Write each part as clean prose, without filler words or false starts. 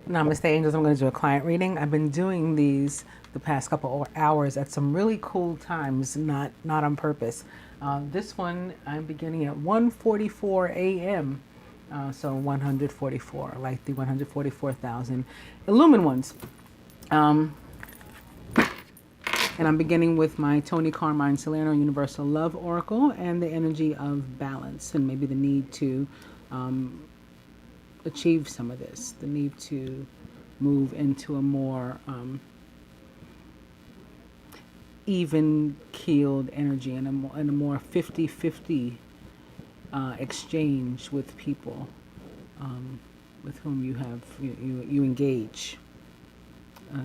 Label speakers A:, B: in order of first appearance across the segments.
A: Namaste, angels. I'm going to do a client reading. I've been doing these the past couple of hours at some really cool times, not on purpose. This one I'm beginning at 1:44 a.m. So 144, like the 144,000 illumined ones. And I'm beginning with my Tony Carmine Salerno Universal Love Oracle and the energy of balance and maybe the need to achieve some of this, the need to move into a more even-keeled energy and a more 50-50 exchange with people with whom you engage,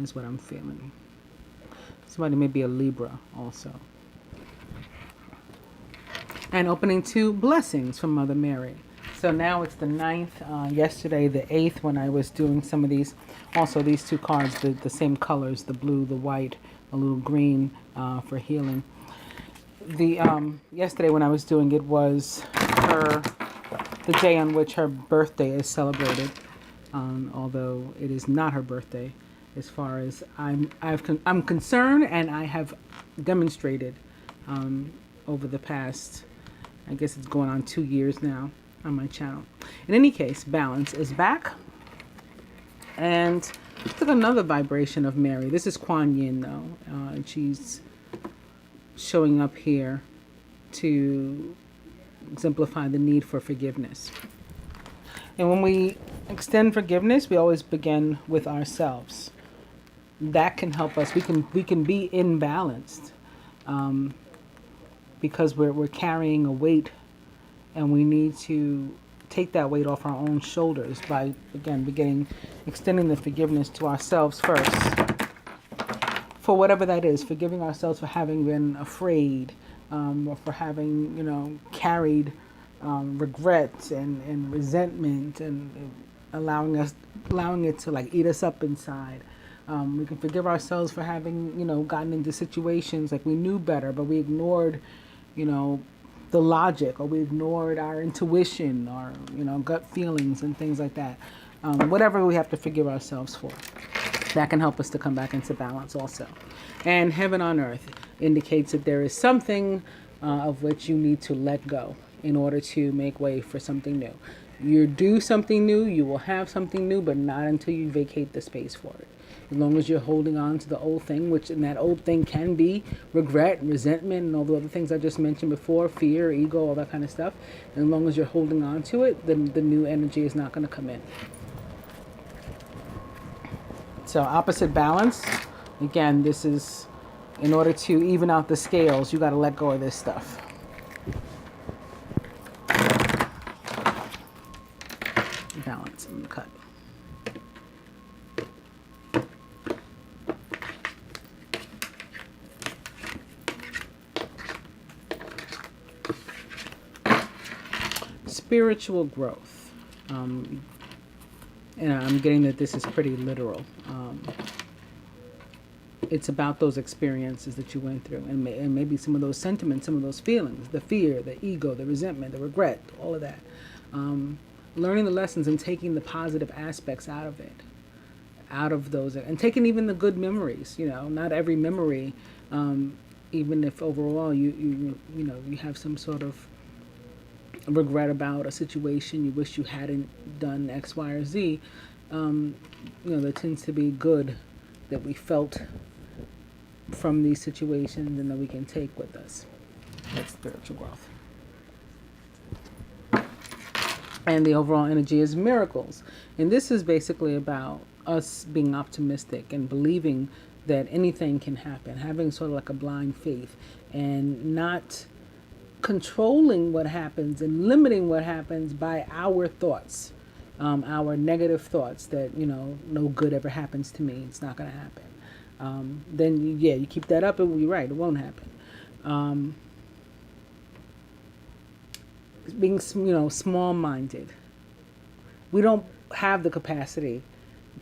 A: is what I'm feeling. Somebody may be a Libra also. And opening to blessings from Mother Mary. So now it's the 9th, yesterday the 8th when I was doing some of these. Also these two cards, the same colors, the blue, the white, a little green for healing. Yesterday when I was doing it was the day on which her birthday is celebrated, although it is not her birthday as far as I'm concerned, and I have demonstrated over the past, I guess it's going on 2 years now on my channel. In any case, balance is back. And took another vibration of Mary. This is Kuan Yin though, and she's showing up here to exemplify the need for forgiveness. And when we extend forgiveness, we always begin with ourselves. That can help us. We can be imbalanced because we're carrying a weight, and we need to take that weight off our own shoulders by, again, extending the forgiveness to ourselves first. For whatever that is, forgiving ourselves for having been afraid, or for having, carried regret and resentment, and allowing it to like eat us up inside. We can forgive ourselves for having, gotten into situations like we knew better, but we ignored, the logic, or we ignored our intuition, or, gut feelings and things like that. Whatever we have to forgive ourselves for. That can help us to come back into balance also. And heaven on earth indicates that there is something of which you need to let go in order to make way for something new. You do something new, you will have something new, but not until you vacate the space for it. As long as you're holding on to the old thing, which in that old thing can be regret, resentment, and all the other things I just mentioned before, fear, ego, all that kind of stuff. And as long as you're holding on to it, then the new energy is not going to come in. So opposite balance, again, this is in order to even out the scales, you got to let go of this stuff. Balance and cut. Spiritual growth. And I'm getting that this is pretty literal. It's about those experiences that you went through, and maybe some of those sentiments, some of those feelings, the fear, the ego, the resentment, the regret, all of that. Learning the lessons and taking the positive aspects out of it, out of those, and taking even the good memories. Not every memory, even if overall you have some sort of regret about a situation, you wish you hadn't done X, Y, or Z. There tends to be good that we felt from these situations and that we can take with us. That's spiritual growth. And the overall energy is miracles. And this is basically about us being optimistic and believing that anything can happen, having sort of like a blind faith, and not controlling what happens and limiting what happens by our thoughts, our negative thoughts that, no good ever happens to me, it's not going to happen. Then, you keep that up, and you're right, it won't happen. Being, small-minded. We don't have the capacity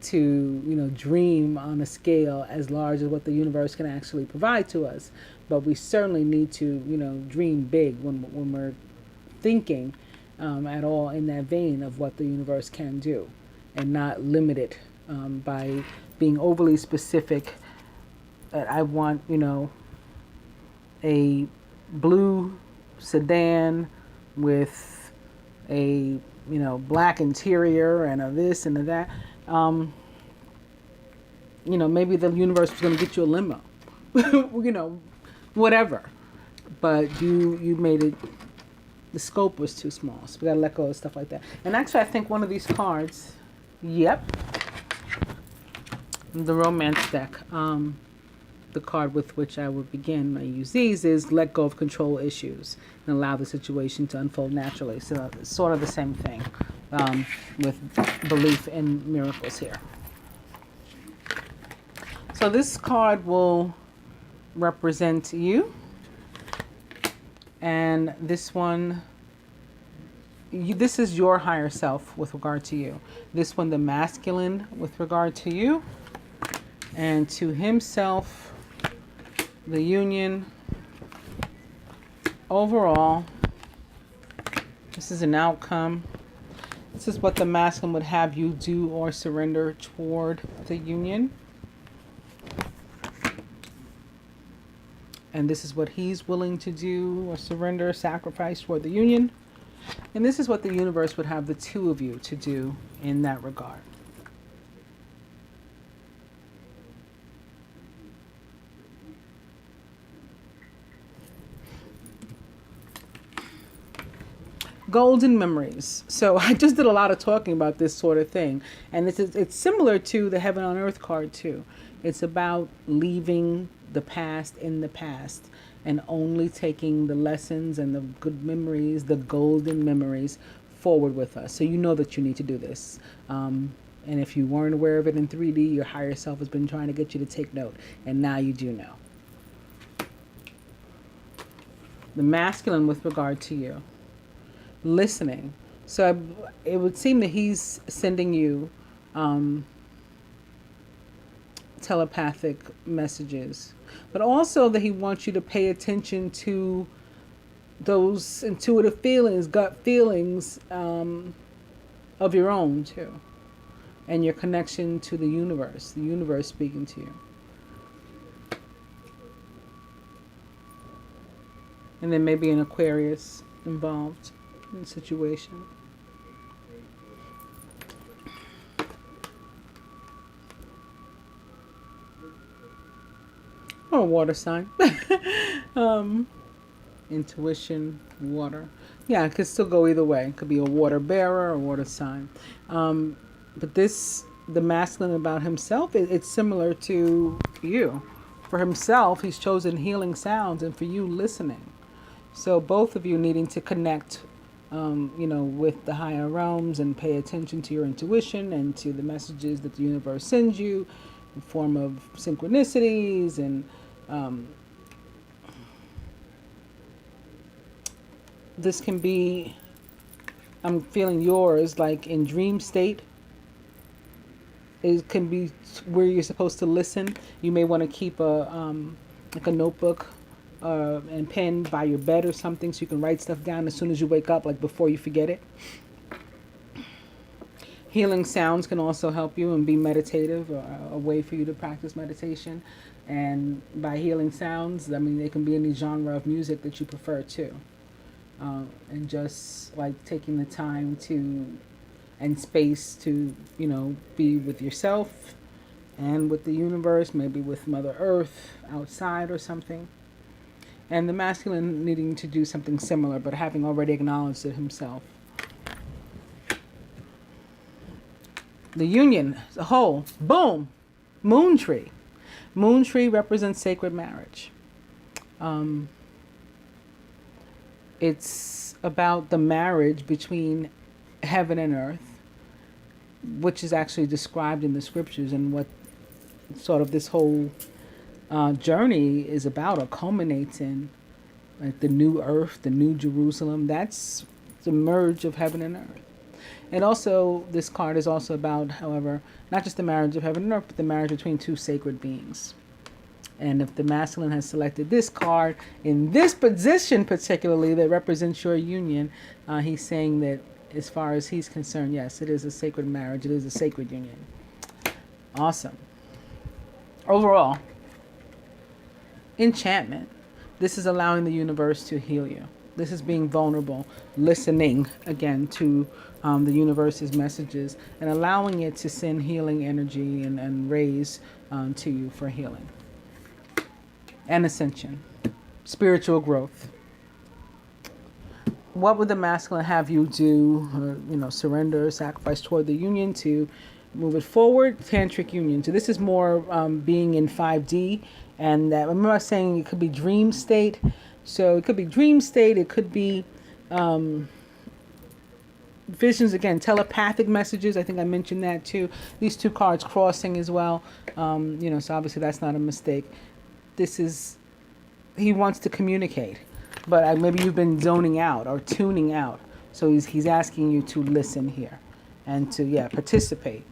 A: to, dream on a scale as large as what the universe can actually provide to us. But we certainly need to, dream big when we're thinking at all in that vein of what the universe can do, and not limit it by being overly specific. That I want, a blue sedan with a, black interior and a this and a that. Maybe the universe was going to get you a limo, whatever. But you made it, the scope was too small. So we got to let go of stuff like that. And actually, I think one of these cards, yep, the romance deck, the card with which I would begin, I use these, is let go of control issues and allow the situation to unfold naturally. So it's sort of the same thing with belief in miracles here. So this card will represent you. And this one, this is your higher self with regard to you. This one, the masculine with regard to you. And to himself, the union. Overall, this is an outcome. This is what the masculine would have you do or surrender toward the union. And this is what he's willing to do or surrender, sacrifice toward the union. And this is what the universe would have the two of you to do in that regard. Golden memories. So I just did a lot of talking about this sort of thing. And it's similar to the Heaven on Earth card too. It's about leaving the past in the past and only taking the lessons and the good memories, the golden memories, forward with us. So you know that you need to do this. And if you weren't aware of it in 3D, your higher self has been trying to get you to take note. And now you do know. The masculine with regard to you. Listening. So it would seem that he's sending you telepathic messages, but also that he wants you to pay attention to those intuitive feelings, gut feelings of your own too, and your connection to the universe speaking to you. And then maybe an Aquarius involved in the situation. Or a water sign. Intuition, water. Yeah, it could still go either way. It could be a water bearer or a water sign. But the masculine about himself, it's similar to you. For himself, he's chosen healing sounds, and for you, listening. So both of you needing to connect, with the higher realms and pay attention to your intuition and to the messages that the universe sends you in form of synchronicities and this can be, I'm feeling yours, like in dream state. It can be where you're supposed to listen. You may want to keep like a notebook and pen by your bed or something so you can write stuff down as soon as you wake up, like before you forget it. Healing sounds can also help you and be meditative, or a way for you to practice meditation. And by healing sounds, I mean, they can be any genre of music that you prefer too. And just like taking the time and space to, be with yourself and with the universe, maybe with Mother Earth outside or something. And the masculine needing to do something similar, but having already acknowledged it himself. The union as a whole, boom, moon tree. Moon tree represents sacred marriage. It's about the marriage between heaven and earth, which is actually described in the scriptures, and what sort of this whole journey is about, or culminates in, like the new earth, the new Jerusalem. That's the merge of heaven and earth. And also, this card is also about, however, not just the marriage of heaven and earth, but the marriage between two sacred beings. And if the masculine has selected this card in this position particularly that represents your union, he's saying that as far as he's concerned, yes, it is a sacred marriage. It is a sacred union. Awesome. Overall, enchantment. This is allowing the universe to heal you. This is being vulnerable, listening again to the universe's messages and allowing it to send healing energy and rays to you for healing. And ascension, spiritual growth. What would the masculine have you do? Surrender, sacrifice toward the union to move it forward. Tantric union. So this is more being in 5D. And remember I was saying it could be dream state. So it could be dream state. It could be visions, again, telepathic messages. I think I mentioned that too. These two cards crossing as well. So obviously that's not a mistake. This is, he wants to communicate. But maybe you've been zoning out or tuning out. So he's asking you to listen here and to, participate.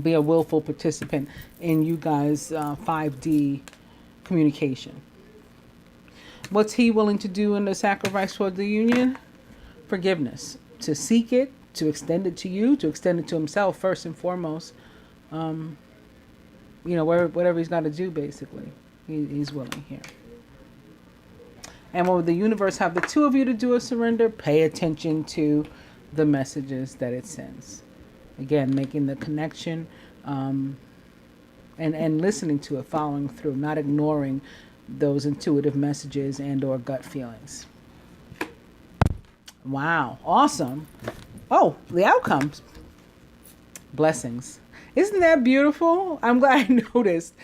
A: Be a willful participant in you guys' 5D communication. What's he willing to do in the sacrifice toward the union? Forgiveness. To seek it, to extend it to you, to extend it to himself first and foremost. Whatever he's got to do, basically. He's willing here. And what would the universe have the two of you to do a surrender? Pay attention to the messages that it sends. Again, making the connection and listening to it, following through, not ignoring those intuitive messages and or gut feelings. Wow, awesome. Oh, the outcomes. Blessings. Isn't that beautiful? I'm glad I noticed.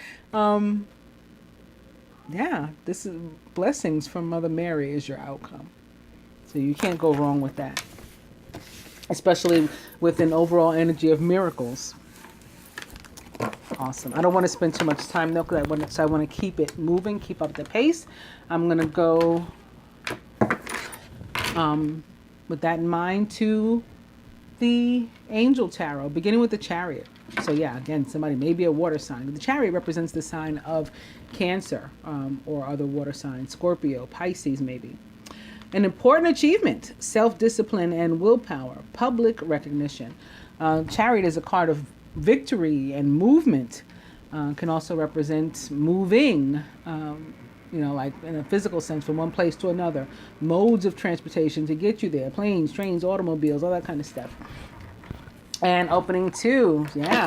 A: This is blessings from Mother Mary is your outcome. So you can't go wrong with that. Especially with an overall energy of miracles. Awesome. I don't want to spend too much time though, because I want to keep it moving, keep up the pace. I'm going to go with that in mind to the Angel Tarot, beginning with the Chariot. So again, somebody may be a water sign. The Chariot represents the sign of Cancer or other water signs, Scorpio, Pisces maybe. An important achievement, self-discipline and willpower, public recognition. Chariot is a card of victory and movement. Can also represent moving, like in a physical sense from one place to another. Modes of transportation to get you there. Planes, trains, automobiles, all that kind of stuff. And opening two,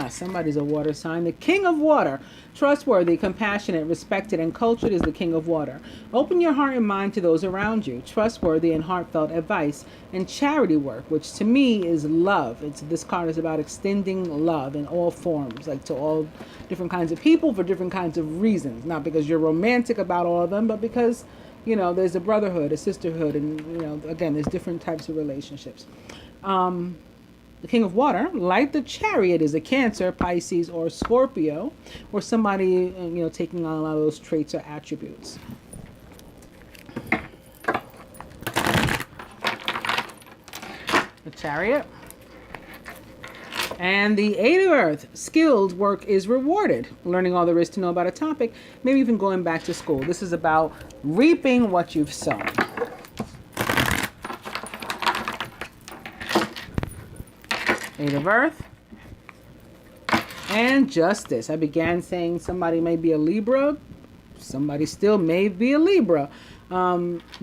A: somebody's a water sign. The King of Water, trustworthy, compassionate, respected, and cultured is the King of Water. Open your heart and mind to those around you. Trustworthy and heartfelt advice and charity work, which to me is love. This card is about extending love in all forms, like to all different kinds of people for different kinds of reasons. Not because you're romantic about all of them, but because, there's a brotherhood, a sisterhood, and, again, there's different types of relationships. The King of Water, like the Chariot, is a Cancer, Pisces, or Scorpio, or somebody, taking on a lot of those traits or attributes. The Chariot. And the Eight of Earth, skilled work is rewarded. Learning all there is to know about a topic, maybe even going back to school. This is about reaping what you've sown. Eight of Earth and Justice. I began saying somebody may be a Libra. Somebody still may be a Libra.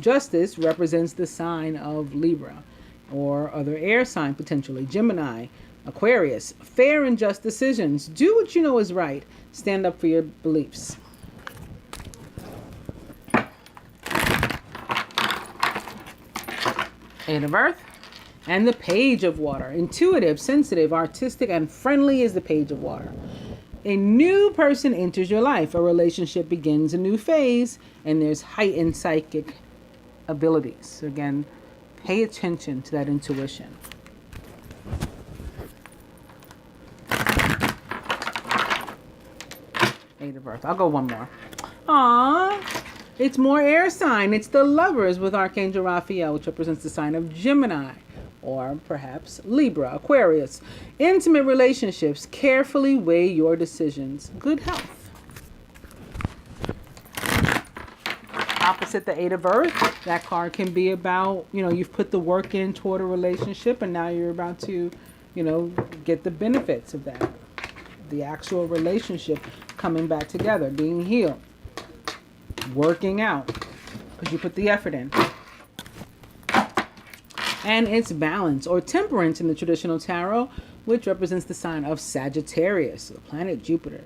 A: Justice represents the sign of Libra or other air sign, potentially Gemini, Aquarius. Fair and just decisions. Do what you know is right. Stand up for your beliefs. Eight of Earth. And the Page of Water. Intuitive, sensitive, artistic, and friendly is the Page of Water. A new person enters your life. A relationship begins a new phase. And there's heightened psychic abilities. So again, pay attention to that intuition. Eight of Earth. I'll go one more. Aww. It's more air sign. It's the Lovers with Archangel Raphael, which represents the sign of Gemini. Or perhaps Libra, Aquarius. Intimate relationships. Carefully weigh your decisions. Good health. Opposite the Eight of Earth, that card can be about, you've put the work in toward a relationship and now you're about to, get the benefits of that. the actual relationship coming back together, being healed, working out, because you put the effort in. And it's balance or temperance in the traditional tarot, which represents the sign of Sagittarius, the planet Jupiter.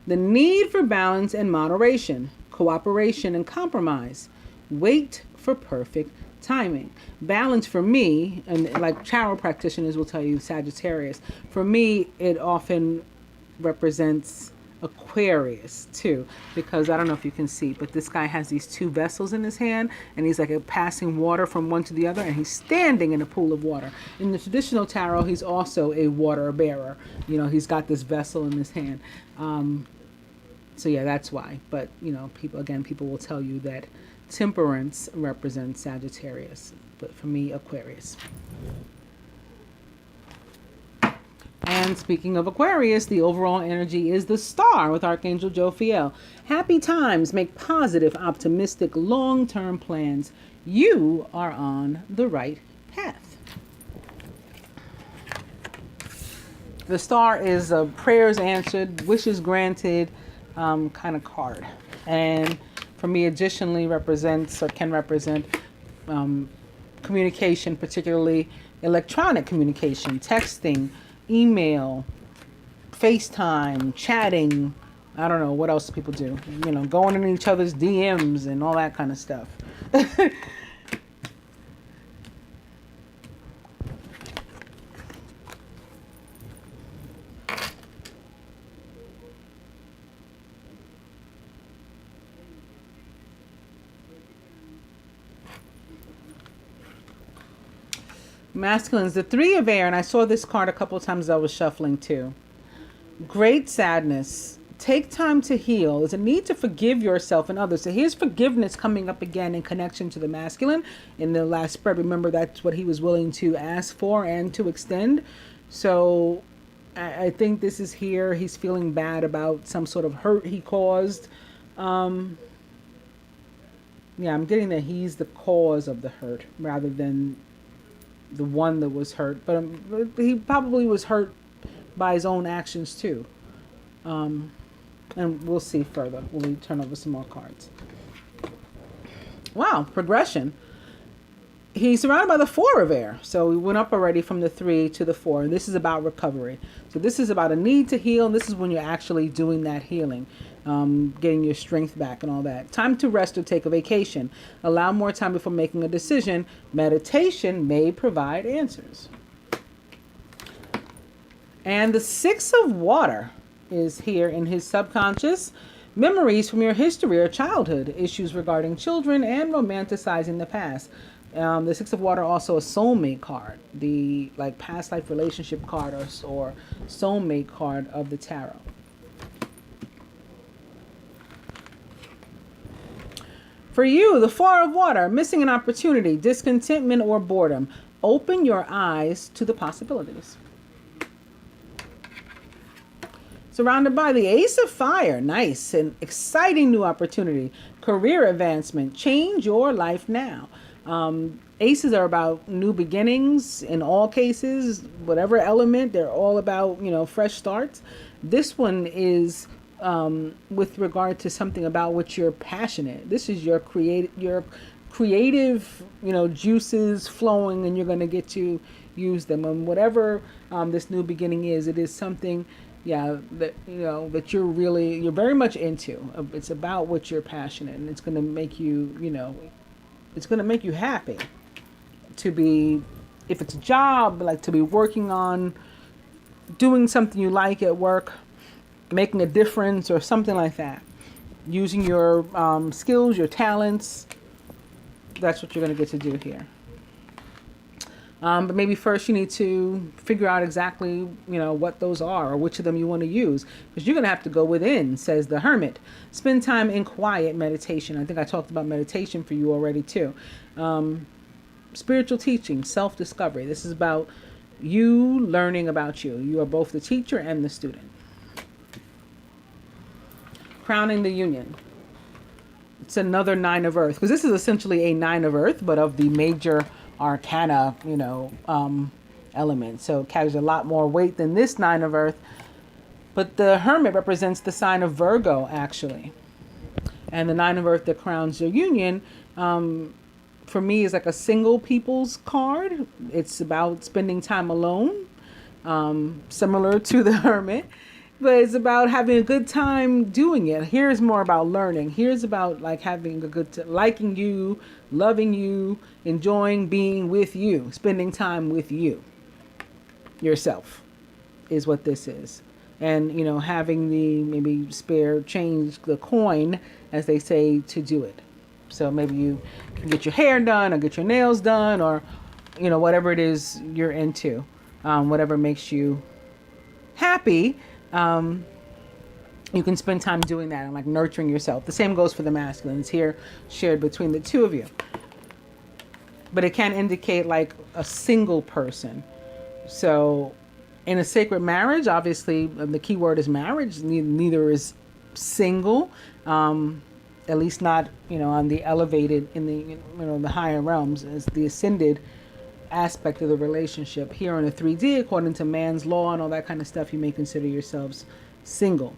A: The need for balance and moderation, cooperation and compromise. Wait for perfect timing. Balance for me, and like tarot practitioners will tell you, Sagittarius, for me, it often represents Aquarius too, because I don't know if you can see, but this guy has these two vessels in his hand, and he's like passing water from one to the other, and he's standing in a pool of water. In the traditional tarot, he's also a water bearer. You know, he's got this vessel in his hand. So yeah, that's why. But you know, people will tell you that temperance represents Sagittarius, but for me, Aquarius. And speaking of Aquarius, the overall energy is the star with Archangel Jophiel. Happy times, make positive, optimistic, long-term plans. You are on the right path. The star is a prayers answered, wishes granted kind of card. And for me, additionally represents or can represent communication, particularly electronic communication, texting, email, FaceTime, chatting. I don't know what else people do. You know, going in each other's DMs and all that kind of stuff. Masculines, the Three of Air, and I saw this card a couple of times as I was shuffling too. Great sadness. Take time to heal. There's a need to forgive yourself and others. So here's forgiveness coming up again in connection to the masculine. In the last spread, remember that's what he was willing to ask for and to extend. So I think this is here. He's feeling bad about some sort of hurt he caused. Yeah, I'm getting that he's the cause of the hurt rather than the one that was hurt, but he probably was hurt by his own actions too. And we'll see further when we turn over some more cards. Wow, progression. He's surrounded by the Four of Air. So we went up already from the 3 to the 4. And this is about recovery. So this is about a need to heal. And this is when you're actually doing that healing. Getting your strength back and all that. Time to rest or take a vacation. Allow more time before making a decision. Meditation may provide answers. And the Six of Water is here in his subconscious. Memories from your history or childhood. Issues regarding children and romanticizing the past. The Six of Water, also a soulmate card. The like past life relationship card or soulmate card of the tarot. For you, the Four of Water, missing an opportunity, discontentment, or boredom. Open your eyes to the possibilities. Surrounded by the Ace of Fire. Nice. An exciting new opportunity. Career advancement. Change your life now. Aces are about new beginnings in all cases. Whatever element, they're all about, fresh starts. This one is with regard to something about which you're passionate. This is your creative, juices flowing, and you're going to get to use them. And whatever this new beginning is, it is something, that that you're very much into. It's about what you're passionate, and it's going to make you, it's going to make you happy to be, if it's a job, like to be working on doing something you like at work, making a difference or something like that. Using your skills, your talents. That's what you're going to get to do here. But maybe first you need to figure out exactly, what those are or which of them you want to use. Because you're going to have to go within, says the Hermit. Spend time in quiet meditation. I think I talked about meditation for you already too. Spiritual teaching, self-discovery. This is about you learning about you. You are both the teacher and the student. Crowning the union. It's another Nine of Earth. Because this is essentially a Nine of Earth, but of the major arcana, element. So it carries a lot more weight than this Nine of Earth. But the Hermit represents the sign of Virgo, actually. And the Nine of Earth that crowns your union, for me, is like a single people's card. It's about spending time alone, similar to the Hermit. But it's about having a good time doing it. Here's more about learning. Here's about like having a liking you, loving you, enjoying being with you, spending time with you, yourself, is what this is. And, you know, having the maybe spare change, the coin, as they say, to do it. So maybe you can get your hair done or get your nails done or, you know, whatever it is you're into, whatever makes you happy. You can spend time doing that and like nurturing yourself. The same goes for the masculines here shared between the two of you. But it can indicate like a single person. So in a sacred marriage, obviously the key word is marriage. Neither is single, at least not, you know, on the elevated, in the, you know, the higher realms, as the ascended aspect of the relationship. Here on the 3D, according to man's law and all that kind of stuff, you may consider yourselves single.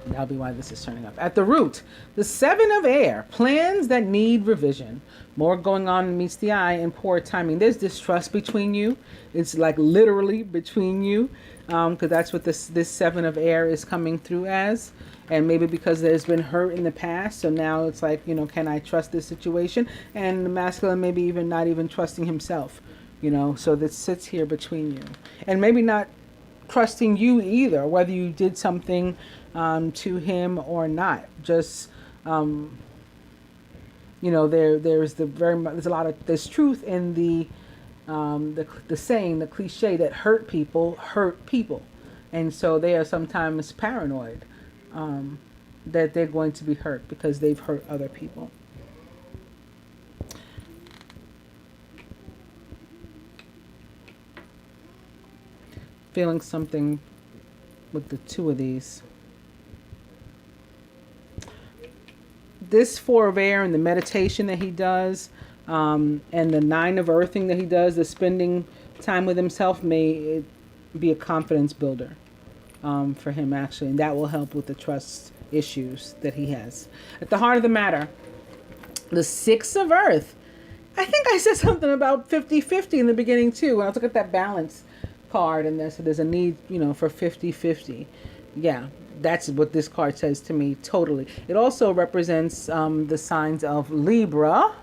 A: That'll be why this is turning up. At the root, the Seven of Air, plans that need revision. More going on meets the eye and poor timing. There's distrust between you. It's like literally between you, because that's what this Seven of Air is coming through as. And maybe because there's been hurt in the past, so now it's like, you know, can I trust this situation? And the masculine maybe even not even trusting himself, you know, so this sits here between you. And maybe not trusting you either, whether you did something to him or not. Just, you know, there's a lot of, there's truth in the saying, the cliche that hurt people. And so they are sometimes paranoid that they're going to be hurt because they've hurt other people. Feeling something with the two of these. This Four of Air and the meditation that he does, and the Nine of Earthing that he does, the spending time with himself, may be a confidence builder for him, actually. And that will help with the trust issues that he has. At the heart of the matter, the Six of Earth. I think I said something about 50-50 in the beginning, too. When I look at that balance card, and there's a need, you know, for 50-50. Yeah, that's what this card says to me, totally. It also represents the signs of Libra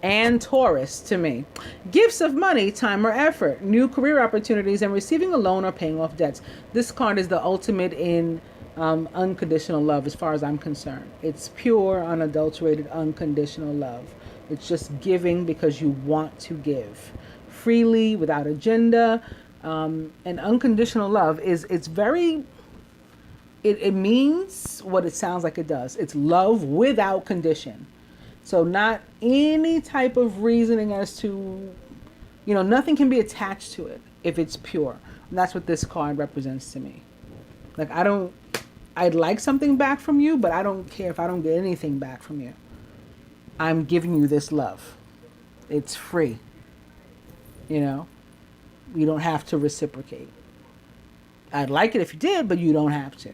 A: and Taurus to me. Gifts of money, time, or effort, new career opportunities, and receiving a loan or paying off debts. This card is the ultimate in unconditional love, as far as I'm concerned. It's pure, unadulterated, unconditional love. It's just giving because you want to give freely, without agenda. And unconditional love it's very, it means what it sounds like it does. It's love without condition. So not any type of reasoning as to, you know, nothing can be attached to it if it's pure. And that's what this card represents to me. Like, I'd like something back from you, but I don't care if I don't get anything back from you. I'm giving you this love. It's free. You know, you don't have to reciprocate. I'd like it if you did, but you don't have to.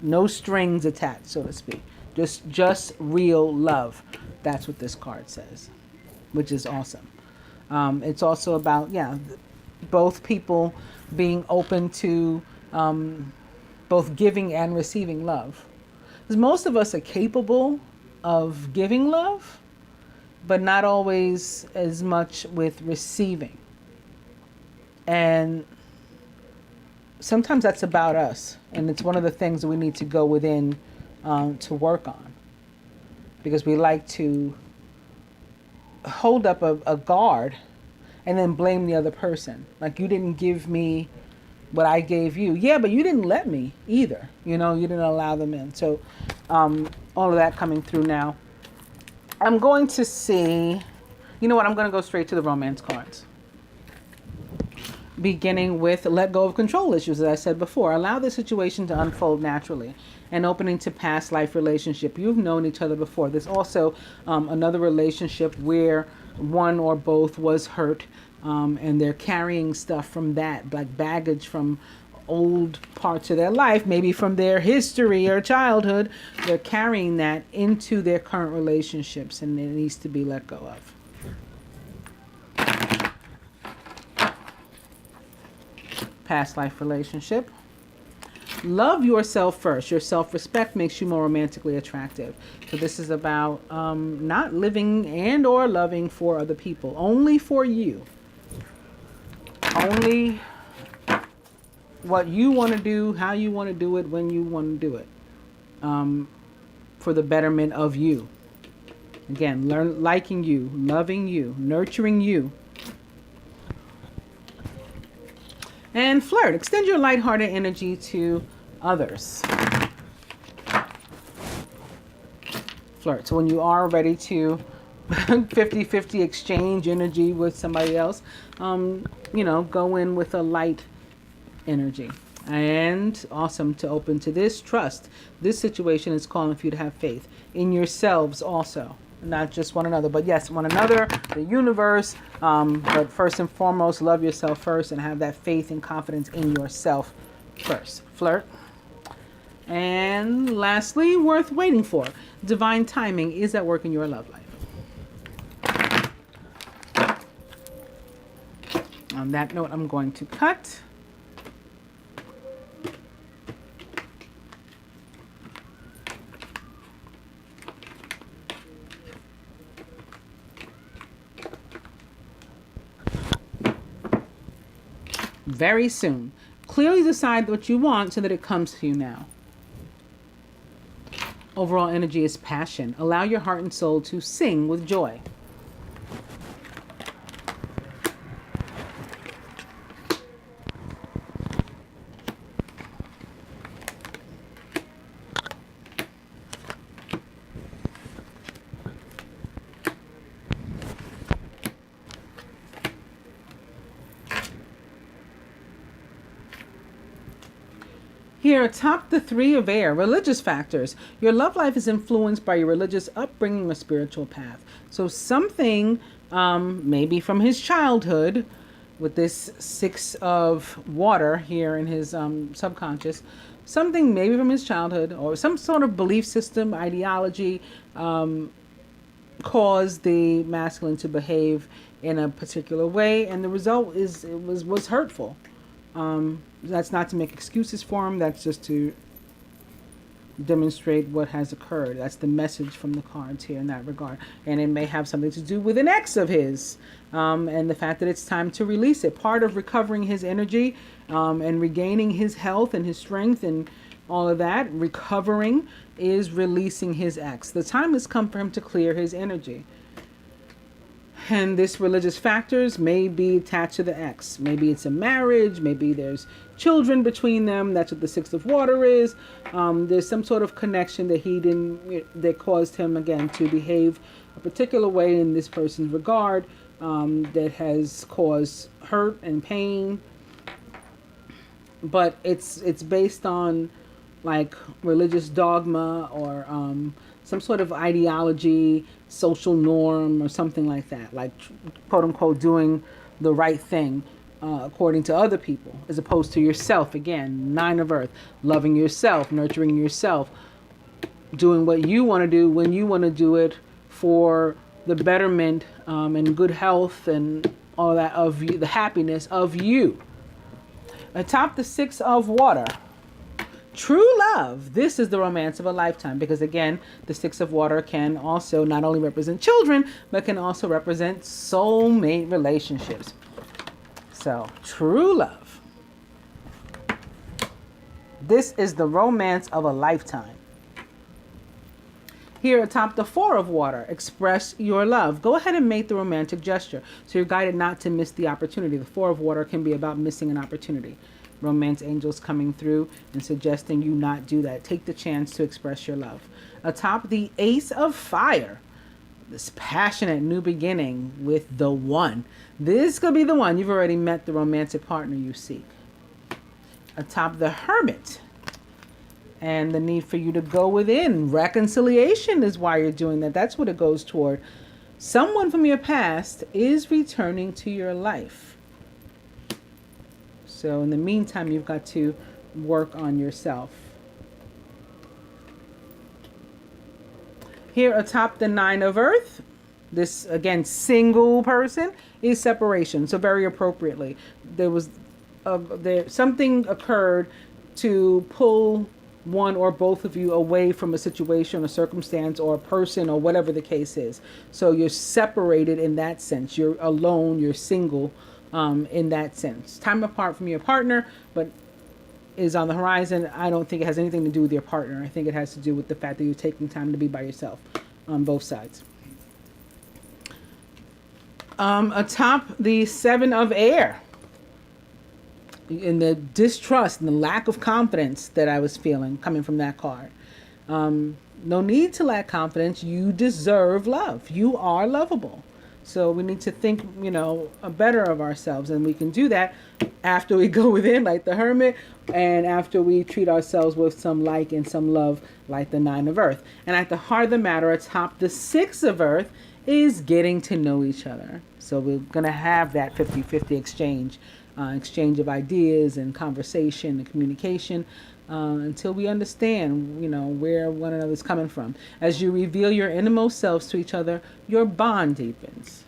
A: No strings attached, so to speak. Just real love. That's what this card says, which is awesome. It's also about, both people being open to both giving and receiving love. Because most of us are capable of giving love, but not always as much with receiving. And sometimes that's about us. And it's one of the things that we need to go within to work on. Because we like to hold up a guard and then blame the other person. Like, you didn't give me what I gave you. Yeah, but you didn't let me either. You know, you didn't allow them in. So all of that coming through now. I'm going to see, you know what, I'm going to go straight to the romance cards. Beginning with let go of control issues, as I said before. Allow the situation to unfold naturally. And opening to past life relationship. You've known each other before. There's also another relationship where one or both was hurt, and they're carrying stuff from that, like baggage from old parts of their life, maybe from their history or childhood. They're carrying that into their current relationships, and it needs to be let go of. Past life relationship. Love yourself first. Your self-respect makes you more romantically attractive. So this is about not living and or loving for other people. Only for you. Only what you want to do, how you want to do it, when you want to do it. For the betterment of you. Again, liking you, loving you, nurturing you. And flirt. Extend your lighthearted energy to others. Flirt. So when you are ready to 50-50 exchange energy with somebody else, go in with a light energy. And awesome to open to this. Trust. This situation is calling for you to have faith in yourselves also. Not just one another, but yes, one another, the universe. But first and foremost, love yourself first and have that faith and confidence in yourself first. Flirt. And lastly, worth waiting for. Divine timing is at work in your love life. On that note, I'm going to cut. Very soon. Clearly decide what you want so that it comes to you now. Overall energy is passion. Allow your heart and soul to sing with joy. Here, atop the 3 of air, religious factors. Your love life is influenced by your religious upbringing or spiritual path. So something, maybe from his childhood, with this 6 of water here in his subconscious, something maybe from his childhood or some sort of belief system, ideology, caused the masculine to behave in a particular way, and the result was hurtful. That's not to make excuses for him. That's just to demonstrate what has occurred. That's the message from the cards here in that regard. And it may have something to do with an ex of his, and the fact that it's time to release it. Part of recovering his energy and regaining his health and his strength and all of that, recovering, is releasing his ex. The time has come for him to clear his energy. And this religious factors may be attached to the ex. Maybe it's a marriage. Maybe there's children between them. That's what the 6 of water is. There's some sort of connection that caused him, again, to behave a particular way in this person's regard, that has caused hurt and pain. But it's based on like religious dogma or some sort of ideology, social norm, or something like that, like quote unquote doing the right thing according to other people, as opposed to yourself. Again, 9 of earth, loving yourself, nurturing yourself, doing what you want to do when you want to do it for the betterment and good health and all that of you, the happiness of you. Atop the 6 of water. True love. This is the romance of a lifetime, because again, the 6 of water can also not only represent children, but can also represent soulmate relationships. So, true love. This is the romance of a lifetime. Here atop the 4 of water, express your love. Go ahead and make the romantic gesture. So you're guided not to miss the opportunity. The 4 of water can be about missing an opportunity. Romance angels coming through and suggesting you not do that. Take the chance to express your love. Atop the Ace of Fire, this passionate new beginning with the one. This could be the one. You've already met the romantic partner you seek. Atop the Hermit, and the need for you to go within. Reconciliation is why you're doing that. That's what it goes toward. Someone from your past is returning to your life. So in the meantime, you've got to work on yourself. Here atop the 9 of Earth, this, again, single person, is separation. So very appropriately, something occurred to pull one or both of you away from a situation, a circumstance, or a person, or whatever the case is. So you're separated in that sense. You're alone, you're single in that sense. Time apart from your partner, but is on the horizon. I don't think it has anything to do with your partner. I think it has to do with the fact that you're taking time to be by yourself on both sides. Atop the 7 of Air, in the distrust and the lack of confidence that I was feeling coming from that card. No need to lack confidence. You deserve love. You are lovable. So we need to think, better of ourselves, and we can do that after we go within, like the Hermit, and after we treat ourselves with some like and some love, like the 9 of Earth. And at the heart of the matter, atop the 6 of Earth, is getting to know each other. So we're going to have that 50-50 exchange of ideas and conversation and communication until we understand, where one another is coming from. As you reveal your innermost selves to each other, your bond deepens.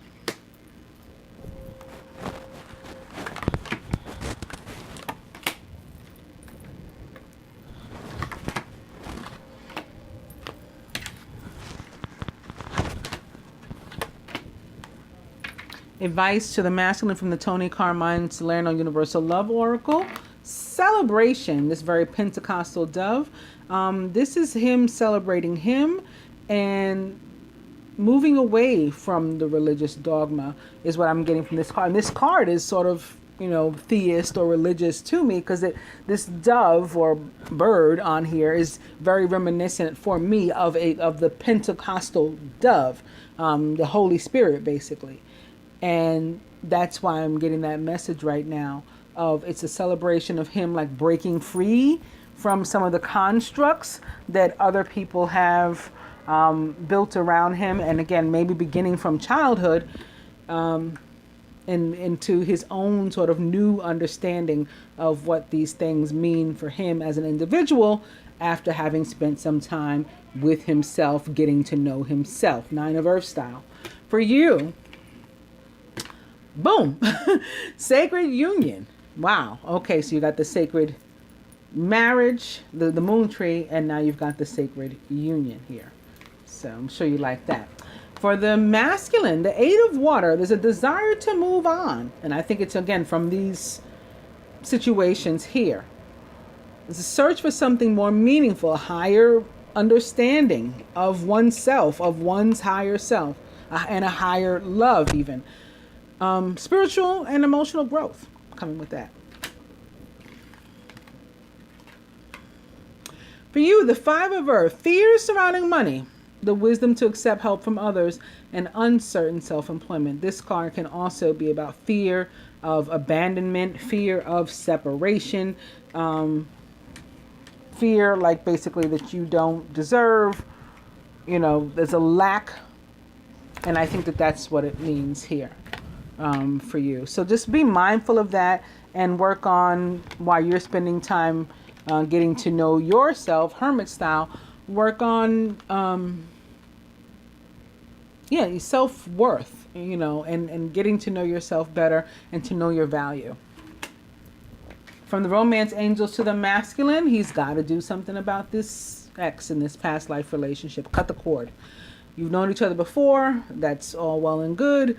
A: Advice to the masculine from the Tony Carmine Salerno Universal Love Oracle. Celebration, this very Pentecostal dove. This is him celebrating him and moving away from the religious dogma is what I'm getting from this card. And this card is sort of, theist or religious to me, because this dove or bird on here is very reminiscent for me of the Pentecostal dove, the Holy Spirit, basically. And that's why I'm getting that message right now of it's a celebration of him like breaking free from some of the constructs that other people have built around him. And again, maybe beginning from childhood and into his own sort of new understanding of what these things mean for him as an individual after having spent some time with himself, getting to know himself. 9 of Earth style. For you, boom, sacred union. Wow. Okay, so you got the sacred marriage, the moon tree, and now you've got the sacred union here. So I'm sure you like that. For the masculine, the 8 of Water, there's a desire to move on. And I think it's, again, from these situations here. There's a search for something more meaningful, a higher understanding of oneself, of one's higher self, and a higher love even. Spiritual and emotional growth coming with that. For you, the 5 of Earth, fears surrounding money, the wisdom to accept help from others, and uncertain self-employment. This card can also be about fear of abandonment, fear of separation, fear like basically that you don't deserve, there's a lack. And I think that that's what it means here. For you. So just be mindful of that and work on, while you're spending time getting to know yourself, hermit style, work on your self-worth, and getting to know yourself better and to know your value. From the romance angels to the masculine, he's got to do something about this ex in this past life relationship. Cut the cord. You've known each other before. That's all well and good.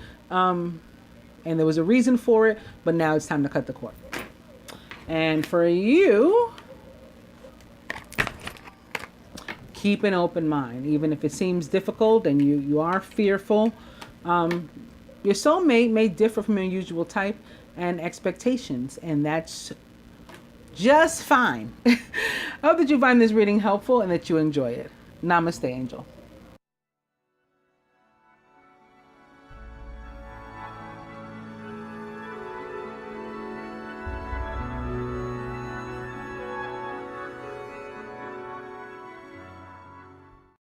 A: And there was a reason for it, but now it's time to cut the cord. And for you, keep an open mind, even if it seems difficult and you are fearful. Your soulmate may differ from your usual type and expectations, and that's just fine. I hope that you find this reading helpful and that you enjoy it. Namaste, Angel.